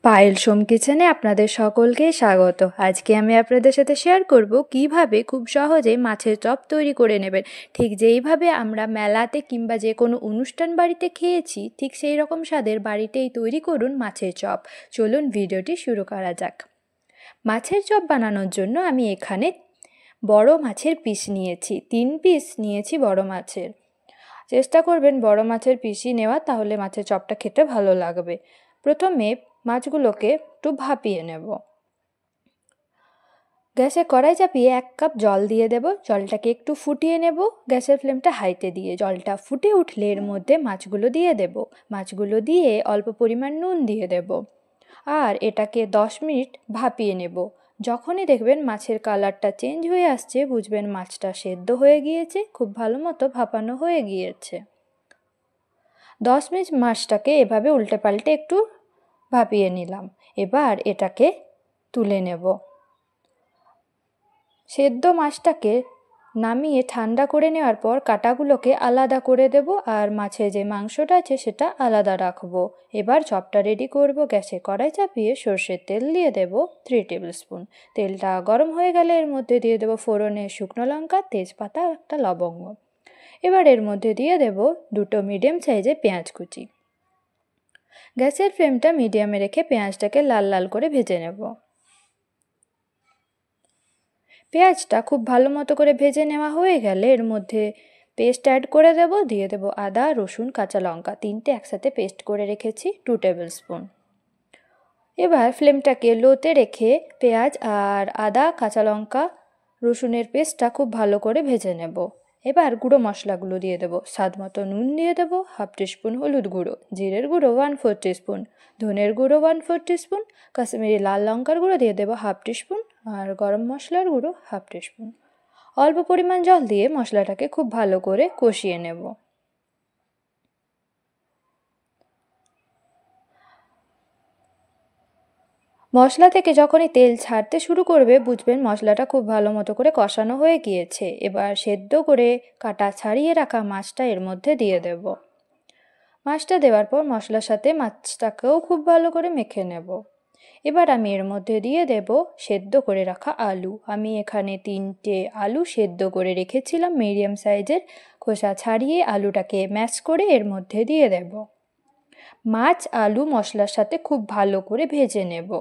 পায়েল সোম কিচেনে আপনাদের সকলকে স্বাগত। আজকে আমি আপনাদের সাথে শেয়ার করব কিভাবে খুব সহজে মাছের চপ তৈরি করে নেবেন। ঠিক যেইভাবে আমরা মেলাতে কিংবা যে কোনো অনুষ্ঠান বাড়িতে খেয়েছি, ঠিক সেই রকম স্বাদের বাড়িতেই তৈরি করুন মাছের চপ। চলুন ভিডিওটি শুরু করা যাক। মাছের চপ বানানোর জন্য আমি এখানে বড় মাছের পিস নিয়েছি, 3 পিস নিয়েছি বড় মাছের। চেষ্টা করবেন বড় মাছের পিসই নেওয়া, তাহলে মাছের চপটা খেতে ভালো লাগবে। প্রথমে মাছগুলোকে একটু ভাপিয়ে নেব। গ্যাসে কড়াই চাপিয়ে 1 কাপ জল দিয়ে দেব। জলটাকে একটু ফুটিয়ে নেব গ্যাসের ফ্লেমটা হাইতে দিয়ে। জলটা ফুটে উঠলে এর মধ্যে মাছগুলো দিয়ে দেব। মাছগুলো দিয়ে অল্প পরিমাণ নুন দিয়ে দেব, আর এটাকে 10 মিনিট ভাপিয়ে নেব। যখনই দেখবেন মাছের কালারটা চেঞ্জ হয়ে আসছে, বুঝবেন মাছটা সেদ্ধ হয়ে গিয়েছে, খুব ভালো মতো ভাপানো হয়ে গিয়েছে। 10 মিনিট মাছটাকে এভাবে উল্টে পাল্টে একটু ভাপিয়ে নিলাম। এবার এটাকে তুলে নেব। সেদ্ধ মাছটাকে নামিয়ে ঠান্ডা করে নেওয়ার পর কাঁটাগুলোকে আলাদা করে দেব, আর মাছের যে মাংসটা আছে সেটা আলাদা রাখবো। এবার চপটা রেডি করব। গ্যাসে কড়াই চাপিয়ে সর্ষের তেল দিয়ে দেব 3 টেবিল স্পুন। তেলটা গরম হয়ে গেলে এর মধ্যে দিয়ে দেব ফোড়নে শুকনো লঙ্কা, তেজপাতা, একটা লবঙ্গ। এবার এর মধ্যে দিয়ে দেব 2টো মিডিয়াম সাইজের পেঁয়াজ কুচি। গ্যাসের ফ্লেমটা মিডিয়ামে রেখে পেঁয়াজটাকে লাল লাল করে ভেজে নেব। পেঁয়াজটা খুব ভালো মতো করে ভেজে নেওয়া হয়ে গেলে এর মধ্যে পেস্ট অ্যাড করে দেব। দিয়ে দেব আদা, রসুন, কাঁচা লঙ্কা, 3টে একসাথে পেস্ট করে রেখেছি, 2 টেবিল স্পুন। এবার ফ্লেমটাকে লোতে রেখে পেঁয়াজ আর আদা, কাঁচা লঙ্কা, রসুনের পেস্টটা খুব ভালো করে ভেজে নেব। এবার গুঁড়ো মশলাগুলো দিয়ে দেবো। স্বাদ মতো নুন দিয়ে দেবো, 1/2 টিস্পুন হলুদ গুঁড়ো, জিরের গুঁড়ো 1/4 টিস্পুন, ধনের গুঁড়ো 1/4 টিস্পুন, কাশ্মীরি লাল লঙ্কার গুঁড়ো দিয়ে দেবো 1/2 টিস্পুন, আর গরম মশলার গুঁড়ো 1/2 টিস্পুন। অল্প পরিমাণ জল দিয়ে মশলাটাকে খুব ভালো করে কষিয়ে নেব। মশলা থেকে যখনই তেল ছাড়তে শুরু করবে, বুঝবেন মশলাটা খুব ভালো মতো করে কষানো হয়ে গিয়েছে। এবার সেদ্ধ করে কাটা ছাড়িয়ে রাখা মাছটা এর মধ্যে দিয়ে দেব। মাছটা দেওয়ার পর মশলার সাথে মাছটাকেও খুব ভালো করে মেখে নেব। এবার আমি এর মধ্যে দিয়ে দেব সেদ্ধ করে রাখা আলু। আমি এখানে 3টে আলু সেদ্ধ করে রেখেছিলাম মিডিয়াম সাইজের। খোসা ছাড়িয়ে আলুটাকে ম্যাশ করে এর মধ্যে দিয়ে দেব। মাছ আলু মশলার সাথে খুব ভালো করে ভেজে নেব।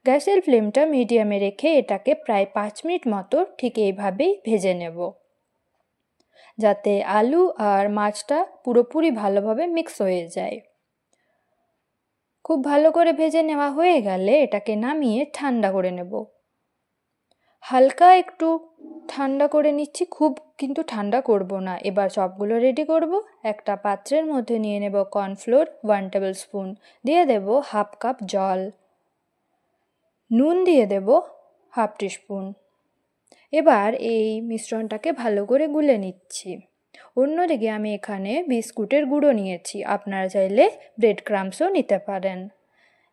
গ্যাসের ফ্লেমটা মিডিয়ামে রেখে এটাকে প্রায় 5 মিনিট মতো ঠিক এইভাবেই ভেজে নেব, যাতে আলু আর মাছটা পুরোপুরি ভালোভাবে মিক্স হয়ে যায়। খুব ভালো করে ভেজে নেওয়া হয়ে গেলে এটাকে নামিয়ে ঠান্ডা করে নেব। হালকা একটু ঠান্ডা করে নিচ্ছি, খুব কিন্তু ঠান্ডা করব না। এবার চপগুলো রেডি করব। একটা পাত্রের মধ্যে নিয়ে নেব কর্নফ্লোর 1 টেবিল স্পুন, দিয়ে দেব 1/2 কাপ জল, নুন দিয়ে দেব 1/2 টিস্পুন। এবার এই মিশ্রণটাকে ভালো করে গুলে নিচ্ছি। অন্যদিকে আমি এখানে বিস্কুটের গুঁড়ো নিয়েছি, আপনারা চাইলে ব্রেড ক্রাম্বসও নিতে পারেন।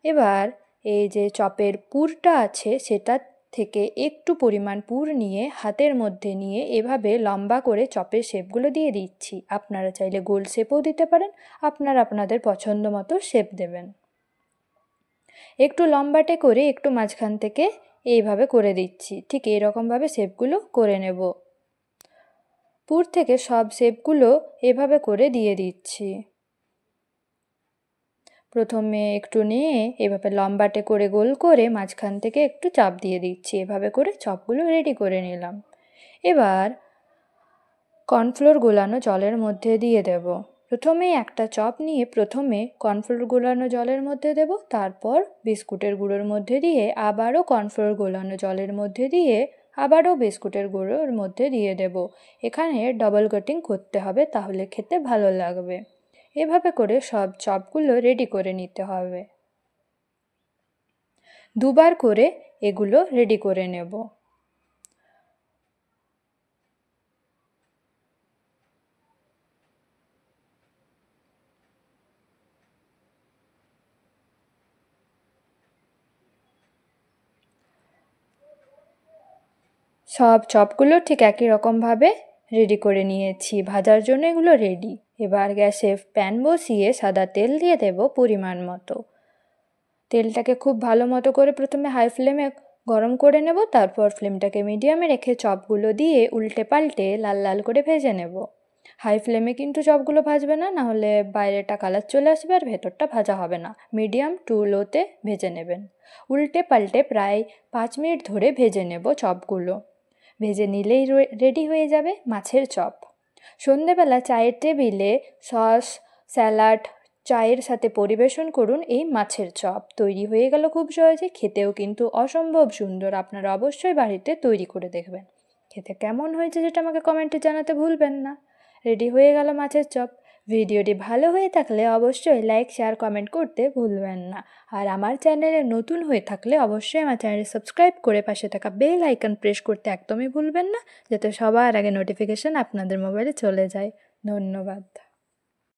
এবার এই যে চপের পুরটা আছে সেটা থেকে একটু পরিমাণ পুর নিয়ে হাতের মধ্যে নিয়ে এভাবে লম্বা করে চপের শেপগুলো দিয়ে দিচ্ছি। আপনারা চাইলে গোল শেপও দিতে পারেন, আপনারা আপনাদের পছন্দ মতো শেপ দেবেন। একটু লম্বাটে করে একটু মাঝখান থেকে এইভাবে করে দিচ্ছি। ঠিক এইরকমভাবে শেপগুলো করে নেব। পুর থেকে সব শেপগুলো এভাবে করে দিয়ে দিচ্ছি। প্রথমে একটু নিয়ে এভাবে লম্বাটে করে গোল করে মাঝখান থেকে একটু চাপ দিয়ে দিচ্ছি। এভাবে করে চপগুলো রেডি করে নিলাম। এবার কর্নফ্লোর গোলানো জলের মধ্যে দিয়ে দেব। প্রথমে একটা চপ নিয়ে প্রথমে কর্নফ্লোর গোলানো জলের মধ্যে দেব, তারপর বিস্কুটের গুঁড়োর মধ্যে দিয়ে আবারও কর্নফ্লোর গোলানো জলের মধ্যে দিয়ে আবারও বিস্কুটের গুঁড়োর মধ্যে দিয়ে দেব। এখানে ডাবল কোটিং করতে হবে, তাহলে খেতে ভালো লাগবে। এভাবে করে সব চপগুলো রেডি করে নিতে হবে। দুবার করে এগুলো রেডি করে নেব। সব চপগুলো ঠিক একই রকমভাবে রেডি করে নিয়েছি। ভাজার জন্য এগুলো রেডি। এবার গ্যাসে প্যান বসিয়ে সাদা তেল দিয়ে দেব পরিমাণ মতো। তেলটাকে খুব ভালো মতো করে প্রথমে হাই ফ্লেমে গরম করে নেব, তারপর ফ্লেমটাকে মিডিয়ামে রেখে চপগুলো দিয়ে উল্টে পাল্টে লাল লাল করে ভেজে নেব। হাই ফ্লেমে কিন্তু চপগুলো ভাজবে না, নাহলে বাইরেটা কালার চলে আসবে আর ভেতরটা ভাজা হবে না। মিডিয়াম টু লোতে ভেজে নেবেন। উল্টে পাল্টে প্রায় 5 মিনিট ধরে ভেজে নেব চপগুলো। ভেজে নিলেই রেডি হয়ে যাবে মাছের চপ। সন্ধেবেলা চায়ের টেবিলে সস, স্যালাড, চায়ের সাথে পরিবেশন করুন এই মাছের চপ। তৈরি হয়ে গেল খুব সহজে, খেতেও কিন্তু অসম্ভব সুন্দর। আপনারা অবশ্যই বাড়িতে তৈরি করে দেখবেন। খেতে কেমন হয়েছে সেটা আমাকে কমেন্টে জানাতে ভুলবেন না। রেডি হয়ে গেল মাছের চপ। ভিডিওটি ভালো হয়ে থাকলে অবশ্যই লাইক, শেয়ার, কমেন্ট করতে ভুলবেন না। আর আমার চ্যানেলে নতুন হয়ে থাকলে অবশ্যই আমার চ্যানেলে সাবস্ক্রাইব করে পাশে থাকা বেল আইকন প্রেস করতে একদমই ভুলবেন না, যাতে সবার আগে নোটিফিকেশান আপনাদের মোবাইলে চলে যায়। ধন্যবাদ।